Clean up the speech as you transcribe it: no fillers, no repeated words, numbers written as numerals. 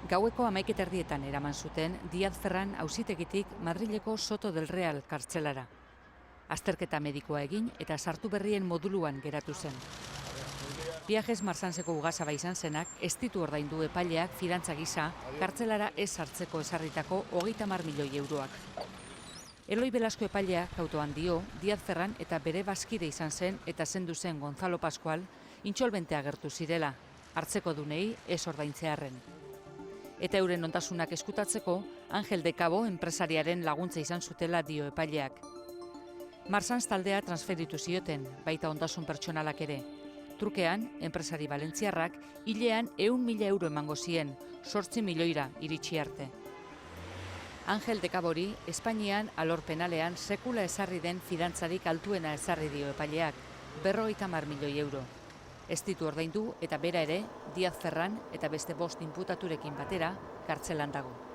Gaueko 11:00 eraman zuten Diaz Ferran auzitegitik Madrileko Soto del Real kartzelara. Azterketa medikoa egin eta sartu berrien moduluan geratu zen. Viajes Marsanseko ugazaba izan zenak ez ditu ordaindu epaileak fidantza gisa kartzelara ez sartzeko ezarritako 30 milioi euroak. Eloi Belasko epaileak autoan dio Diaz Ferran eta bere bazkide izan zen eta zendu zen Gonzalo Pascual intxolbente agertu zirela, hartzeko dunei ez ordaintzearren. Eta euren ondasunak eskutatzeko Angel de Cabo enpresariaren laguntza izan zutela dio epaileak. Marsans taldea transferitu zioten, baita ondasun pertsonalak ere. Trukean, enpresari valentziarrak hilean 100.000 euro emango zien, 8 milioira iritsi arte. Angel de Cabori, Espainian alor penalean sekula ezarri den fidantzarik altuena ezarri dio epaileak, 50 milioi euro. Ez ditu ordaindu eta bera ere, Diaz Ferran eta beste 5 inputaturekin batera, kartzelan dago.